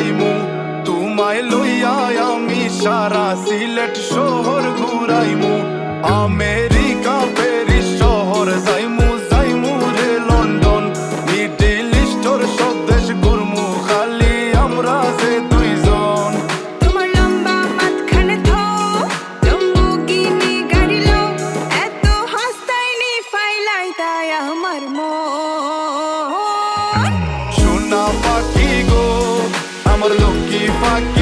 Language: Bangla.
যাইমু তোমায় লইয়া আমি সারা সিলেট শহর ঘুরাইমু আমেরিকা প্যারিস শহর যাইমু যাইমু রে লন্ডন মিডল ইস্টর সব দেশ ঘুরমু খালি আমরা যে দুইজন তোমার লম্বা মাঝখানে থো লম্বুগিনি গাড়ি লো এত হাসতাইনি ফাইলাই তাই আমার মন সোনা পাখি গো আমার লক্ষ্মী পাখি